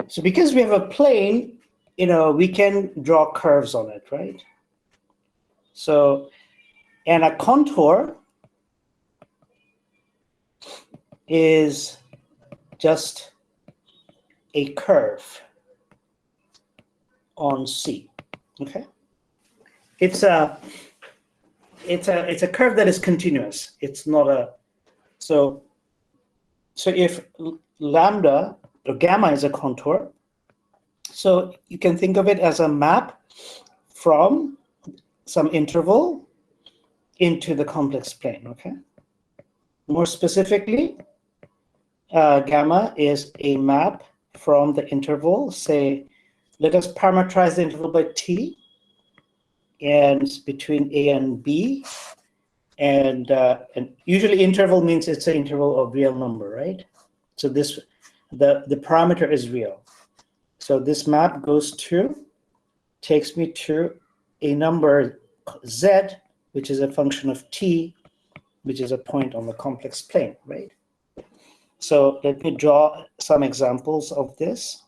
So because we have a plane, we can draw curves on it, right? So, and a contour is just a curve on C. Okay, it's a curve that is continuous. It's not a so if lambda or gamma is a contour, so you can think of it as a map from some interval into the complex plane. Okay, more specifically, gamma is a map from the interval. Say, let us parameterize the interval by t, and it's between a and b, and usually interval means it's an interval of real number, right? So this the parameter is real. So this map takes me to a number z, which is a function of t, which is a point on the complex plane, right? So let me draw some examples of this.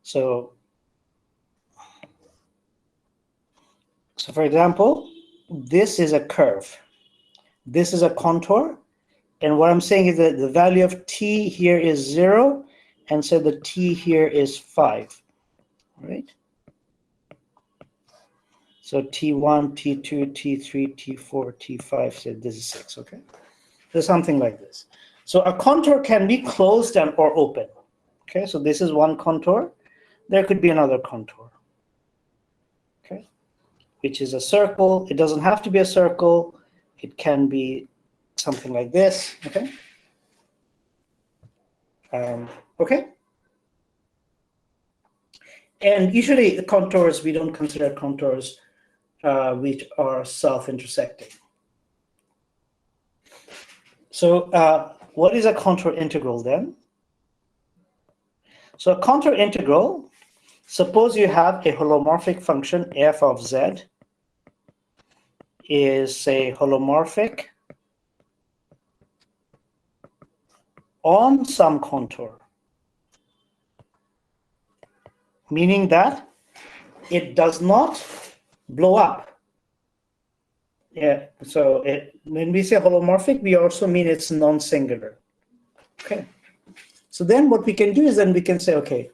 So for example, this is a curve. This is a contour. And what I'm saying is that the value of t here is 0, and so the t here is 5, right? So t1, t2, t3, t4, t5, so this is 6, okay? So something like this. So a contour can be closed and or open. Okay, so this is one contour. There could be another contour, okay, which is a circle. It doesn't have to be a circle. It can be something like this, okay? Okay. And usually the contours, we don't consider contours which are self-intersecting. So what is a contour integral then? So a contour integral, suppose you have a holomorphic function f of z is, say, holomorphic on some contour, meaning that it does not blow up. Yeah, so when we say holomorphic, we also mean it's non-singular. Okay. So then what we can do is then we can say, okay,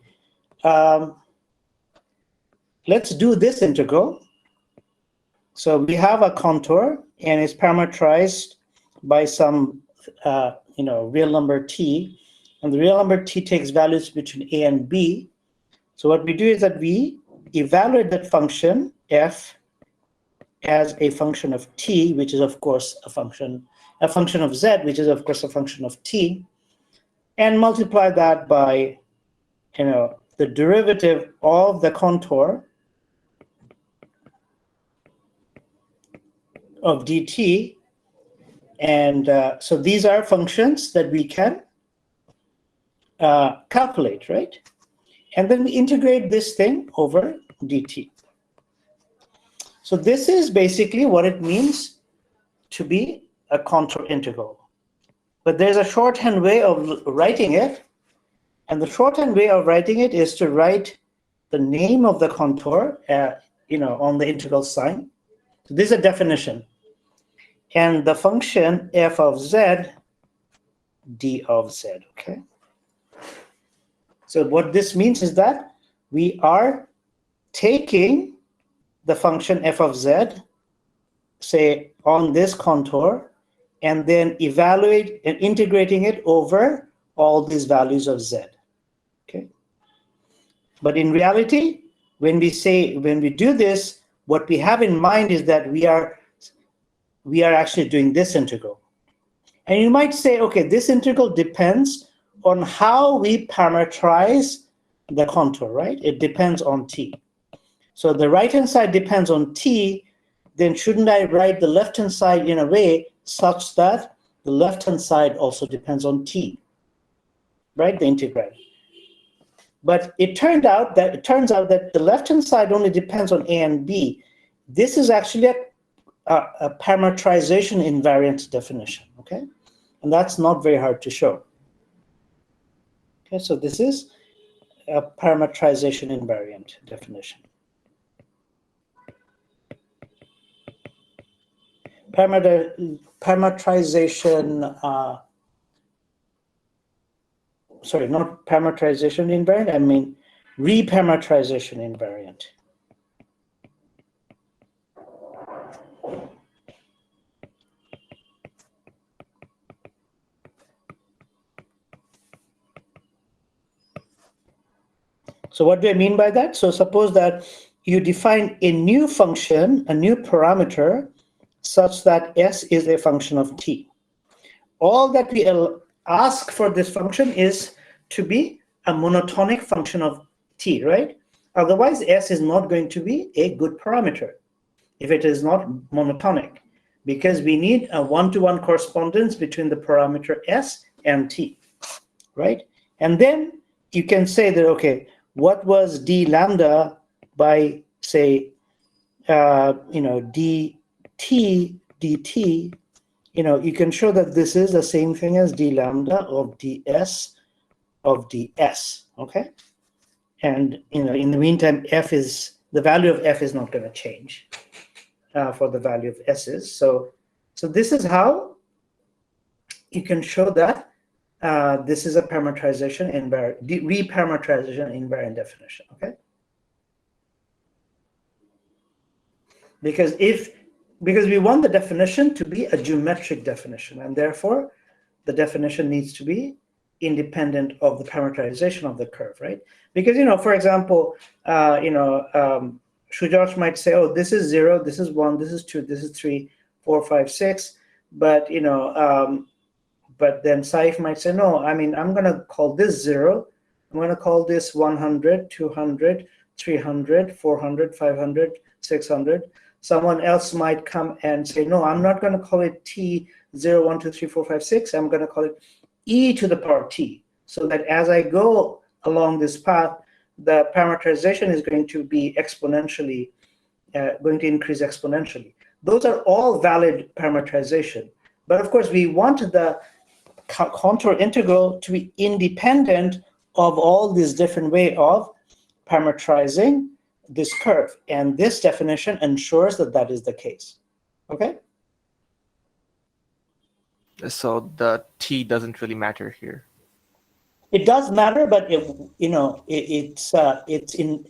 let's do this integral. So we have a contour and it's parameterized by some real number t, and the real number t takes values between a and b. So what we do is that we evaluate that function f as a function of t, which is of course a function of z, which is of course a function of t, and multiply that by the derivative of the contour of dt. And so these are functions that we can calculate, right? And then we integrate this thing over dt. So this is basically what it means to be a contour integral. But there's a shorthand way of writing it. And the shorthand way of writing it is to write the name of the contour on the integral sign. So this is a definition. And the function f of z, d of z, okay? So what this means is that we are taking the function f of z, say, on this contour, and then evaluate and integrating it over all these values of z, okay? But in reality, when we do this, what we have in mind is that we are actually doing this integral. And you might say, okay, this integral depends on how we parameterize the contour, right? It depends on t. So the right-hand side depends on t, then shouldn't I write the left-hand side in a way such that the left-hand side also depends on t, right? The integral. But it turns out that the left-hand side only depends on a and b. This is actually a parameterization invariant definition, okay? And that's not very hard to show. Okay, so this is a parametrization invariant definition. Parametrization, sorry, not parametrization invariant, I mean reparametrization invariant. So what do I mean by that? So suppose that you define a new function, a new parameter, such that S is a function of T. All that we ask for this function is to be a monotonic function of T, right? Otherwise, S is not going to be a good parameter if it is not monotonic, because we need a one-to-one correspondence between the parameter S and T, right? And then you can say that, okay, what was d lambda by, say, dt, you can show that this is the same thing as d lambda of ds, okay? And, in the meantime, the value of f is not going to change for the value of s's. So this is how you can show that this is a parametrization invariant, reparametrization invariant definition, okay? Because we want the definition to be a geometric definition, and therefore the definition needs to be independent of the parameterization of the curve, right? Because, for example, Shujash might say, oh, this is 0, this is 1, this is 2, this is 3, 4, 5, 6, but but then Saif might say, no, I mean, I'm going to call this 0, I'm going to call this 100, 200, 300, 400, 500, 600. Someone else might come and say, no, I'm not going to call it T 0, 1, 2, 3, 4, 5, 6. I'm going to call it e to the power T, so that as I go along this path, the parameterization is going to be exponentially, going to increase exponentially. Those are all valid parameterization. But of course, we want the contour integral to be independent of all these different ways of parametrizing this curve, and this definition ensures that that is the case. Okay. So the T doesn't really matter here. It does matter, but it's in,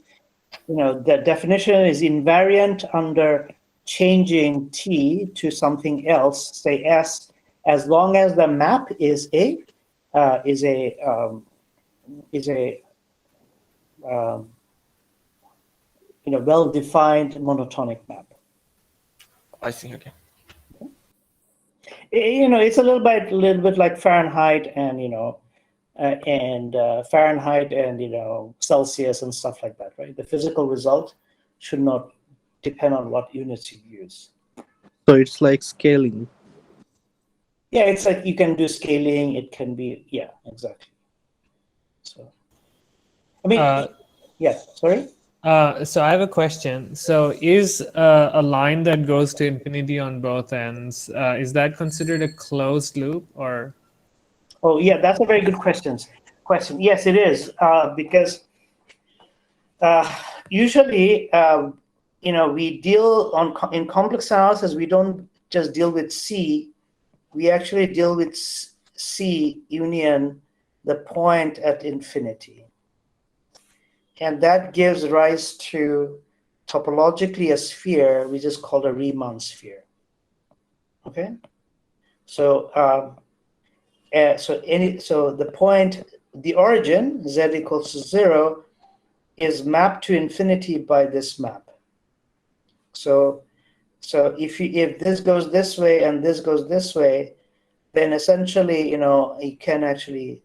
the definition is invariant under changing T to something else, say S, as long as the map is a well-defined monotonic map. I see. Okay. It's a little bit like Fahrenheit and Fahrenheit and Celsius and stuff like that, right? The physical result should not depend on what units you use. So it's like scaling. Yeah, it's like you can do scaling. It can be, yeah, exactly. So, I mean, yeah, sorry? So I have a question. So is a line that goes to infinity on both ends, is that considered a closed loop, or? Oh, yeah, that's a very good question. Yes, it is, because usually, we deal in complex analysis, we don't just deal with C, we actually deal with C union the point at infinity. And that gives rise to topologically a sphere, which is called a Riemann sphere. Okay, so so the point, the origin z equals to 0 is mapped to infinity by this map. So if this goes this way and this goes this way, then essentially you can actually,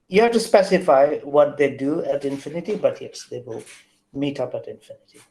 you have to specify what they do at infinity, but yes, they will meet up at infinity.